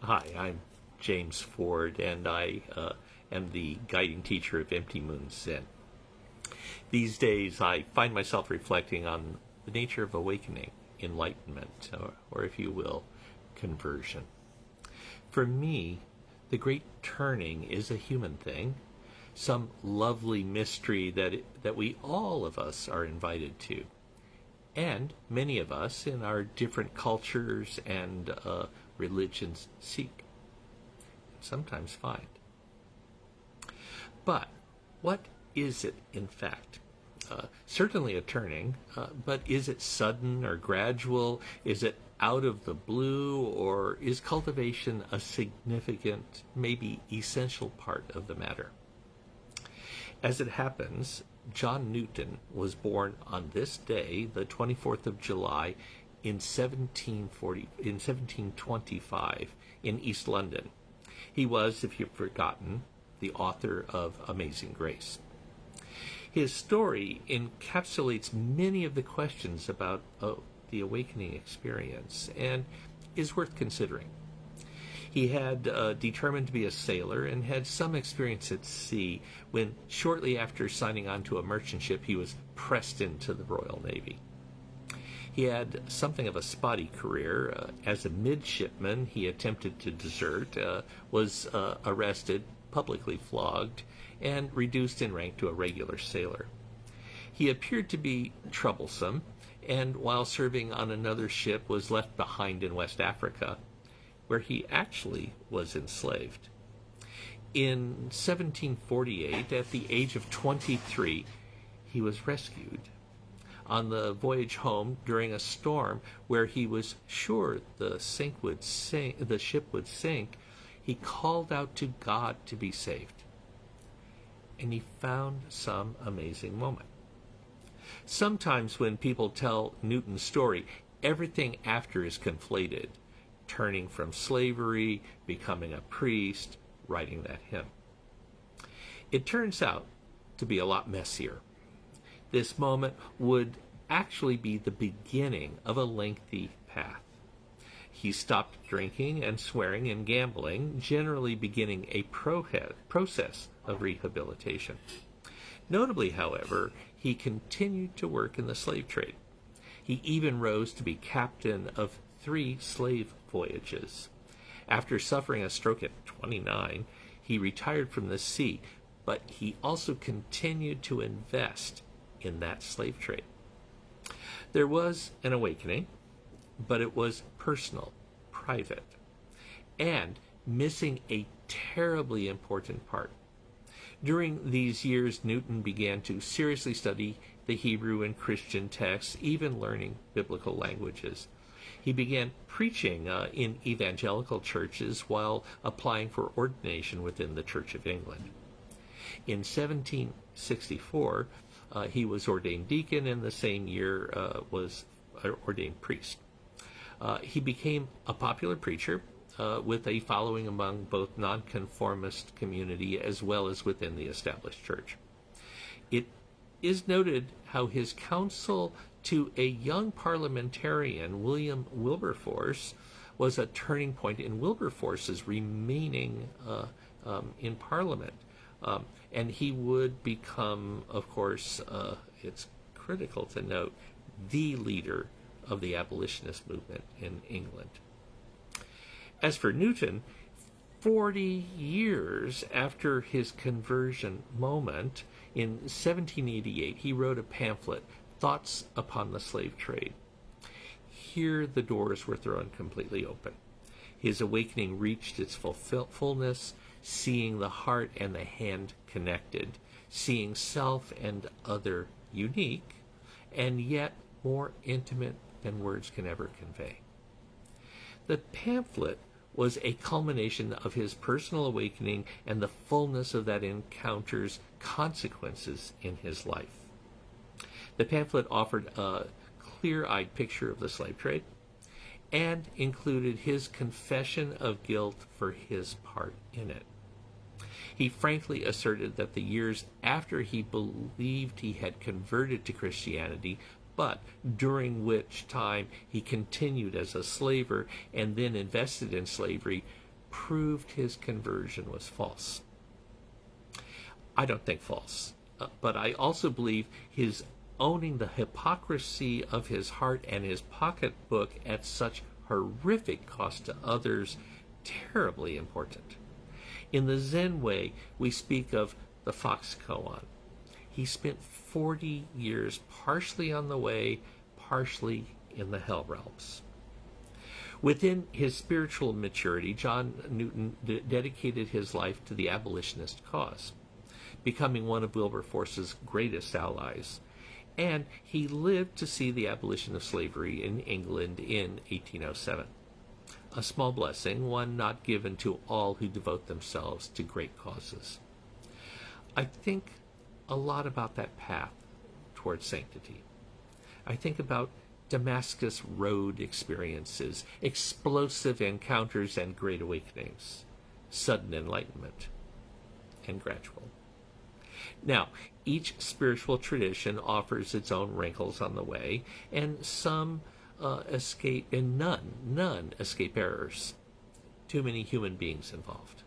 Hi, I'm James Ford, and I am the guiding teacher of Empty Moon Zen. These days, I find myself reflecting on the nature of awakening, enlightenment, or if you will, conversion. For me, the great turning is a human thing, some lovely mystery that we all of us are invited to. And many of us in our different cultures and religions seek, sometimes find. But what is it in fact? Certainly a turning, but is it sudden or gradual? Is it out of the blue, or is cultivation a significant, maybe essential part of the matter? As it happens, John Newton was born on this day, the 24th of July, in 1725, in East London. He was, if you've forgotten, the author of Amazing Grace. His story encapsulates many of the questions about the awakening experience and is worth considering. He had determined to be a sailor and had some experience at sea when, shortly after signing on to a merchant ship, he was pressed into the Royal Navy. He had something of a spotty career. As a midshipman, he attempted to desert, was arrested, publicly flogged, and reduced in rank to a regular sailor. He appeared to be troublesome, and while serving on another ship was left behind in West Africa, where he actually was enslaved. In 1748, at the age of 23, he was rescued. On the voyage home during a storm where he was sure the ship would sink, he called out to God to be saved. And he found some amazing moment. Sometimes when people tell Newton's story, everything after is conflated. Turning from slavery, becoming a priest, writing that hymn. It turns out to be a lot messier. This moment would actually be the beginning of a lengthy path. He stopped drinking and swearing and gambling, generally beginning a process of rehabilitation. Notably, however, he continued to work in the slave trade. He even rose to be captain of 3 slave voyages. After suffering a stroke at 29, he retired from the sea, but he also continued to invest in that slave trade. There was an awakening, but it was personal, private, and missing a terribly important part. During these years, Newton began to seriously study the Hebrew and Christian texts, even learning biblical languages. He began preaching in evangelical churches while applying for ordination within the Church of England. In 1764, he was ordained deacon, and the same year was ordained priest. He became a popular preacher with a following among both nonconformist community as well as within the established church. It is noted how his counsel to a young parliamentarian, William Wilberforce, was a turning point in Wilberforce's remaining in Parliament. And he would become, of course, it's critical to note, the leader of the abolitionist movement in England. As for Newton, 40 years after his conversion moment, in 1788, he wrote a pamphlet, Thoughts Upon the Slave Trade. Here the doors were thrown completely open. His awakening reached its fullness, seeing the heart and the hand connected, seeing self and other unique, and yet more intimate than words can ever convey. The pamphlet was a culmination of his personal awakening and the fullness of that encounter's consequences in his life. The pamphlet offered a clear-eyed picture of the slave trade and included his confession of guilt for his part in it. He frankly asserted that the years after he believed he had converted to Christianity, but during which time he continued as a slaver and then invested in slavery, proved his conversion was false. I don't think false, but I also believe his owning the hypocrisy of his heart and his pocketbook at such horrific cost to others terribly important. In the Zen Way, we speak of the fox koan. He spent 40 years partially on the way, partially in the hell realms. Within his spiritual maturity, John Newton dedicated his life to the abolitionist cause, becoming one of Wilberforce's greatest allies, and he lived to see the abolition of slavery in England in 1807. A small blessing, one not given to all who devote themselves to great causes. I think a lot about that path towards sanctity. I think about Damascus Road experiences, explosive encounters and great awakenings, sudden enlightenment, and gradual. Now, each spiritual tradition offers its own wrinkles on the way, and some escape, and none escape errors. Too many human beings involved.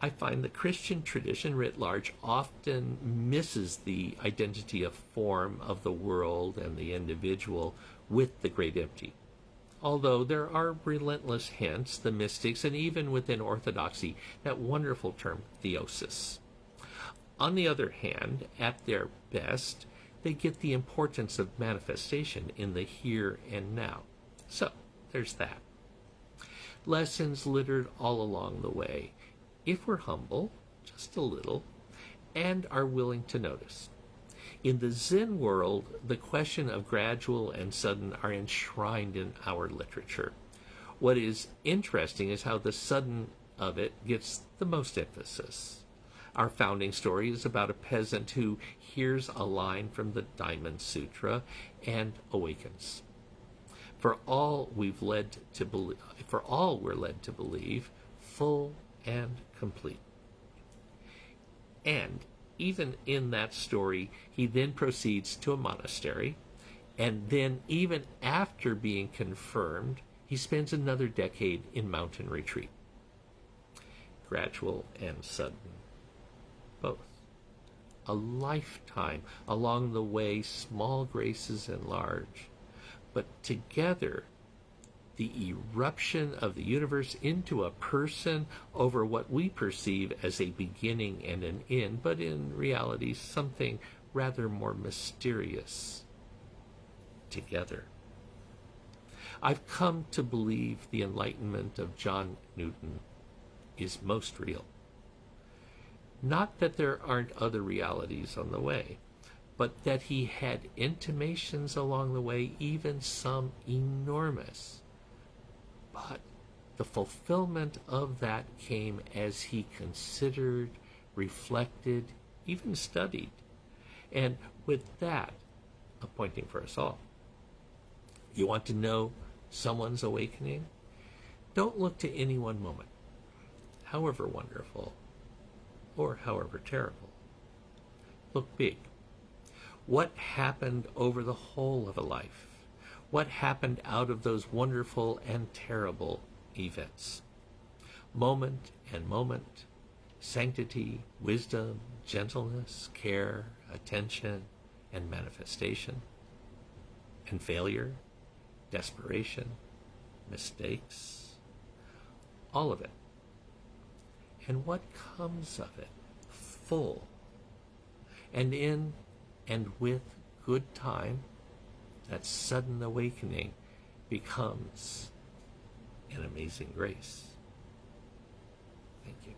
I find the Christian tradition writ large often misses the identity of form of the world and the individual with the great empty. Although there are relentless hints, the mystics, and even within orthodoxy, that wonderful term, theosis. On the other hand, at their best, they get the importance of manifestation in the here and now. So, there's that. Lessons littered all along the way, if we're humble, just a little, and are willing to notice. In the Zen world, the question of gradual and sudden are enshrined in our literature. What is interesting is how the sudden of it gets the most emphasis. Our founding story is about a peasant who hears a line from the Diamond Sutra and awakens. For all we're led to believe, full and complete. And even in that story, he then proceeds to a monastery, and then even after being confirmed, he spends another decade in mountain retreat. Gradual and sudden. Both. A lifetime along the way, small graces and large, but together the eruption of the universe into a person over what we perceive as a beginning and an end, but in reality something rather more mysterious. Together. I've come to believe the enlightenment of John Newton is most real. Not that there aren't other realities on the way, but that he had intimations along the way, even some enormous. But the fulfillment of that came as he considered, reflected, even studied. And with that, a pointing for us all. You want to know someone's awakening? Don't look to any one moment, however wonderful or however terrible. Look big. What happened over the whole of a life? What happened out of those wonderful and terrible events? Moment and moment, sanctity, wisdom, gentleness, care, attention, and manifestation, and failure, desperation, mistakes, all of it. And what comes of it? Full. And in and with good time, that sudden awakening becomes an amazing grace. Thank you.